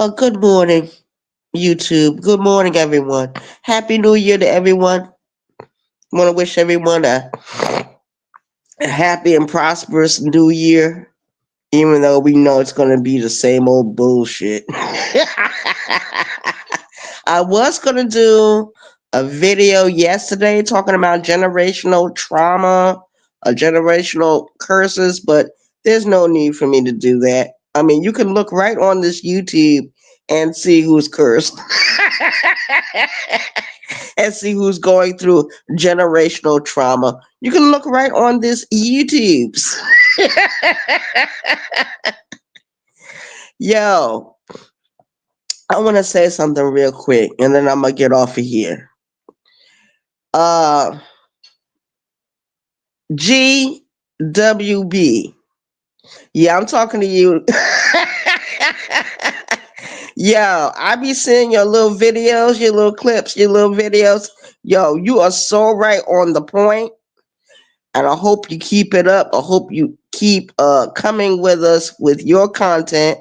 Good morning, YouTube. Good morning, everyone. Happy New Year to everyone. Want to wish everyone a happy and prosperous New Year, even though we know it's going to be the same old bullshit. I was going to do a video yesterday talking about generational trauma, generational curses, but there's no need for me to do that. I mean, you can look right on this YouTube and see who's cursed and see who's going through generational trauma. You can look right on this YouTube's. Yo, I want to say something real quick and then I'm going to get off of here. Uh, GWB. Yeah, I'm talking to you. Yo, I be seeing your little videos, your little clips, your little videos. Yo, you are so right on the point, and I hope you keep it up. I hope you keep coming with us with your content,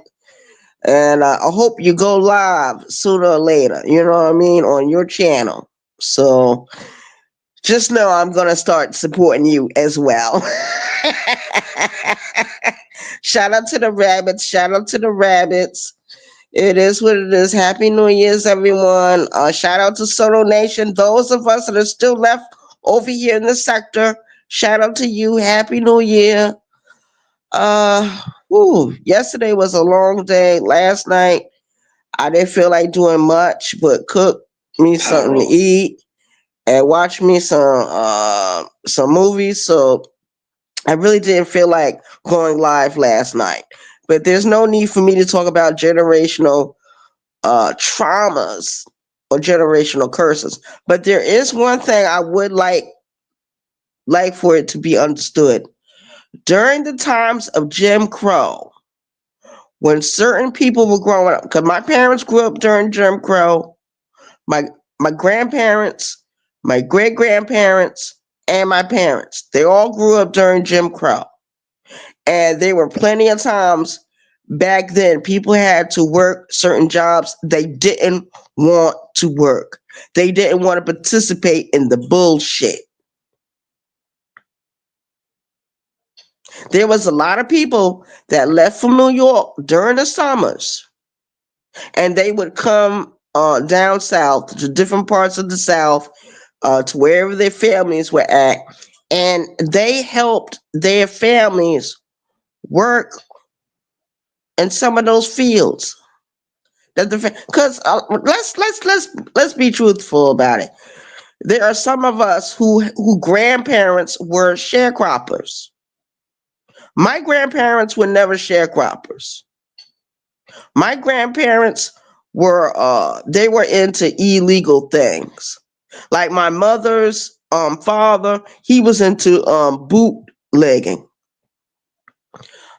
and I hope you go live sooner or later. You know what I mean on your channel. So just know I'm gonna start supporting you as well. Shout out to the rabbits. Shout out to the rabbits. It is what it is. Happy New Year's, everyone. Shout out to Soto Nation. Those of us that are still left over here in the sector, shout out to you. Happy New Year. Yesterday was a long day. Last night, I didn't feel like doing much but cook me something to eat and watch me some movies. So I really didn't feel like going live last night. But there's no need for me to talk about generational traumas or generational curses. But there is one thing I would like for it to be understood. During the times of Jim Crow, when certain people were growing up, because my parents grew up during Jim Crow, my my grandparents, my great grandparents, and my parents, they all grew up during Jim Crow. And there were plenty of times back then people had to work certain jobs they didn't want to work. They didn't want to participate in the bullshit. There was a lot of people that left from New York during the summers and they would come down south to different parts of the south to wherever their families were at, and they helped their families work in some of those fields. That the because let's be truthful about it. There are some of us who grandparents were sharecroppers. My grandparents were never sharecroppers. My grandparents were they were into illegal things. Like my mother's father, he was into bootlegging.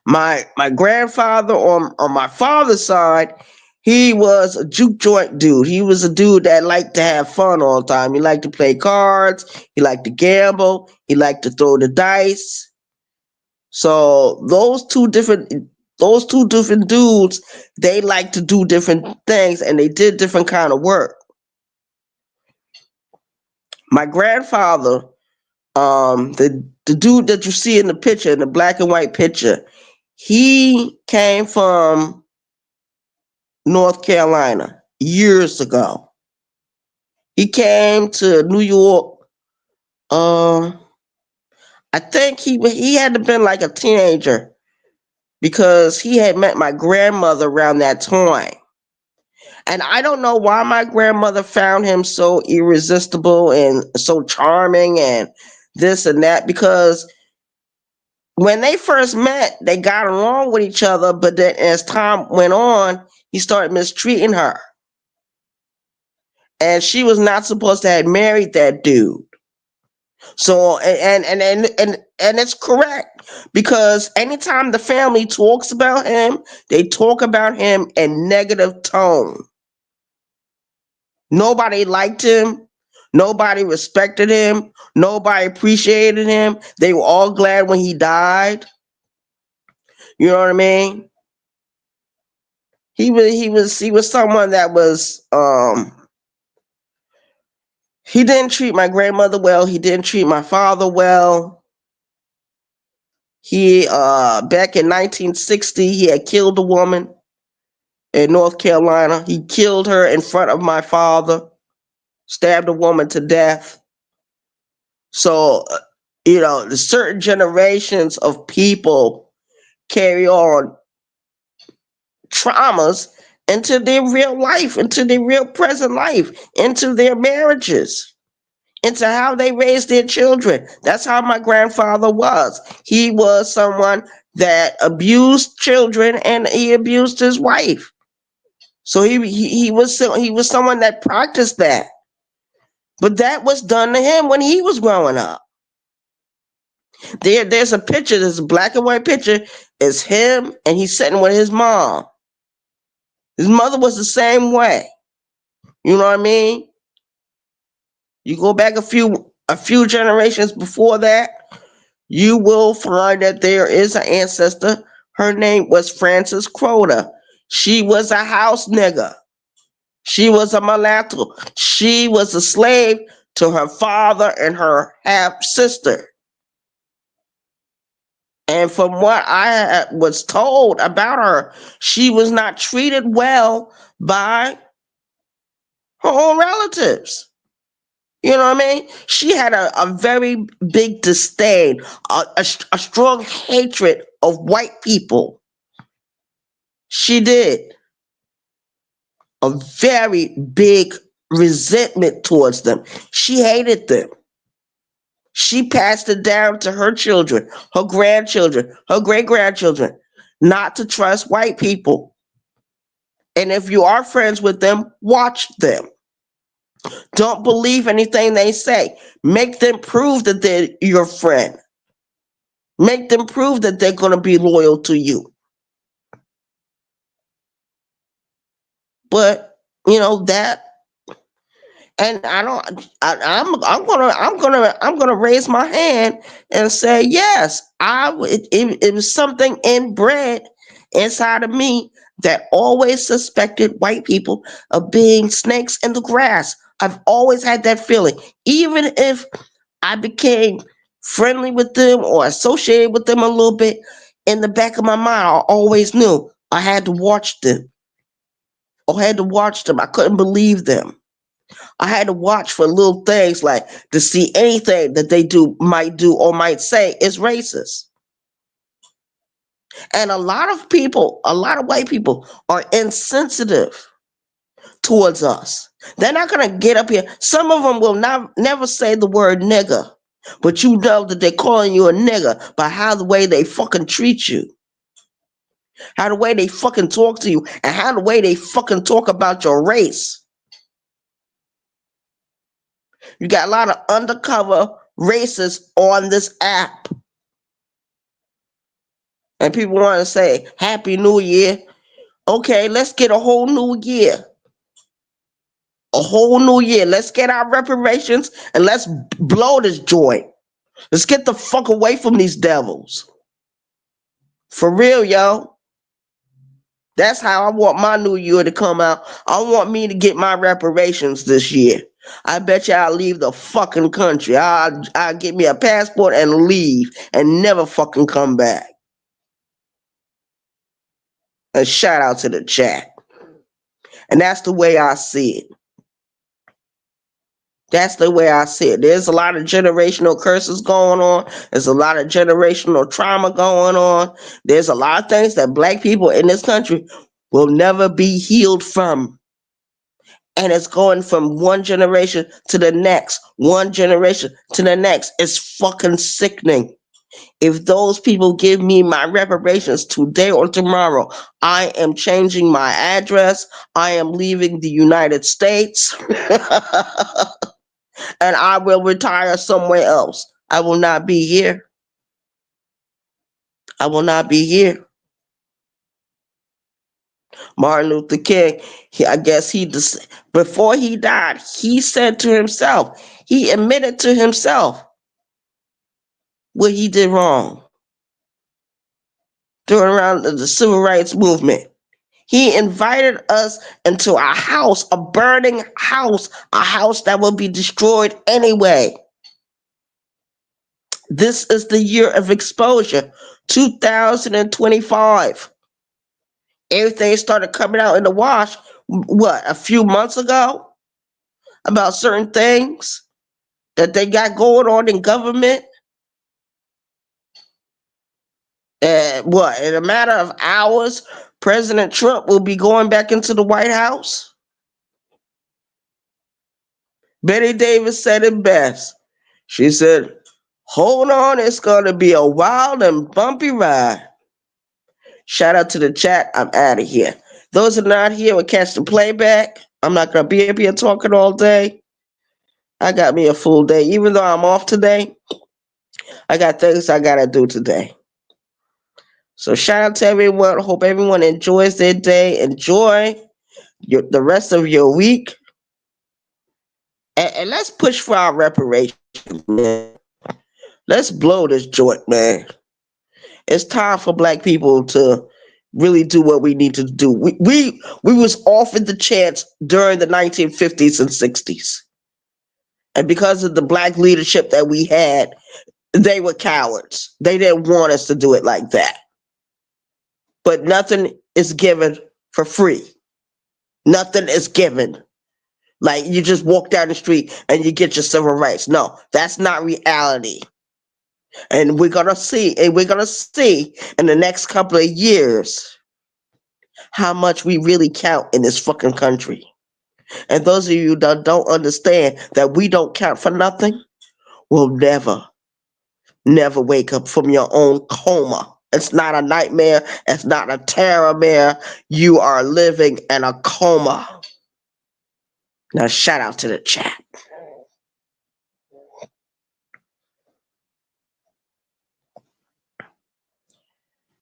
My grandfather on my father's side, he was a juke joint dude. He was a dude that liked to have fun all the time. He liked to play cards. He liked to gamble. He liked to throw the dice. So those two different dudes, they like to do different things and they did different kind of work. My grandfather, the dude that you see in the picture, in the black and white picture, he came from North Carolina years ago. He came to New York. Um, I think he had to been like a teenager because he had met my grandmother around that time. And I don't know why my grandmother found him so irresistible and so charming and this and that because when they first met, they got along with each other, but then as time went on, he started mistreating her. And she was not supposed to have married that dude. So and it's correct because anytime the family talks about him, they talk about him in negative tone. Nobody liked him. Nobody respected him. Nobody appreciated him. They were all glad when he died. You know what I mean? He was someone that was he didn't treat my grandmother well. He didn't treat my father well. He back in 1960 he had killed a woman in North Carolina. He killed her in front of my father, stabbed a woman to death. So the certain generations of people carry on traumas into their real life, into their real present life, into their marriages, into how they raise their children. That's how my grandfather was. He was someone that abused children and he abused his wife. So he was someone that practiced that. But that was done to him when he was growing up. There's a picture, there's a black and white picture. It's him and he's sitting with his mom. His mother was the same way. You know what I mean? You go back a few generations before that, you will find that there is an ancestor. Her name was Frances Crowder. She was a house nigger. She was a mulatto. She was a slave to her father and her half sister. And from what I was told about her, she was not treated well by her own relatives. You know what I mean? She had a very big disdain, a strong hatred of white people. She did. A very big resentment towards them. She hated them. She passed it down to her children, her grandchildren, her great grandchildren, not to trust white people. And if you are friends with them, watch them. Don't believe anything they say. Make them prove that they're your friend. Make them prove that they're going to be loyal to you. But that, and I don't. I'm gonna raise my hand and say yes. It was something inbred inside of me that always suspected white people of being snakes in the grass. I've always had that feeling, even if I became friendly with them or associated with them a little bit. In the back of my mind, I always knew I had to watch them. I had to watch them. I couldn't believe them. I had to watch for little things like to see anything that they do or might say is racist. And a lot of white people are insensitive towards us. They're not gonna get up here. Some of them will not never say the word nigger, but you know that they're calling you a nigger by how the way they fucking treat you, how the way they fucking talk to you, and how the way they fucking talk about your race. You got a lot of undercover racists on this app. And people want to say, Happy New Year. Okay, let's get a whole new year. A whole new year. Let's get our reparations and let's blow this joint. Let's get the fuck away from these devils. For real, yo. That's how I want my new year to come out. I want me to get my reparations this year. I bet you I'll leave the fucking country. I'll get me a passport and leave and never fucking come back. A shout out to the chat. And that's the way I see it. That's the way I see it. There's a lot of generational curses going on. There's a lot of generational trauma going on. There's a lot of things that black people in this country will never be healed from. And it's going from one generation to the next, one generation to the next. It's fucking sickening. If those people give me my reparations today or tomorrow, I am changing my address. I am leaving the United States. And I will retire somewhere else. I will not be here. I will not be here. Martin Luther King, I guess before he died, he said to himself, he admitted to himself what he did wrong during around the civil rights movement. He invited us into a house, a burning house, a house that will be destroyed anyway. This is the year of exposure, 2025. Everything started coming out in the wash, what, a few months ago? About certain things that they got going on in government. What, in a matter of hours, President Trump will be going back into the White House? Betty Davis said it best. She said, hold on, it's going to be a wild and bumpy ride. Shout out to the chat. I'm out of here. Those who are not here will catch the playback. I'm not going to be up here talking all day. I got me a full day. Even though I'm off today, I got things I got to do today. So shout out to everyone. Hope everyone enjoys their day. Enjoy the rest of your week. And let's push for our reparations, man. Let's blow this joint, man. It's time for black people to really do what we need to do. We was offered the chance during the 1950s and 60s. And because of the black leadership that we had, they were cowards. They didn't want us to do it like that. But nothing is given for free. Nothing is given. Like you just walk down the street and you get your civil rights. No, that's not reality. And we're gonna see in the next couple of years how much we really count in this fucking country. And those of you that don't understand that we don't count for nothing will never wake up from your own coma. It's not a nightmare. It's not a terror-mare. You are living in a coma. Now shout out to the chat.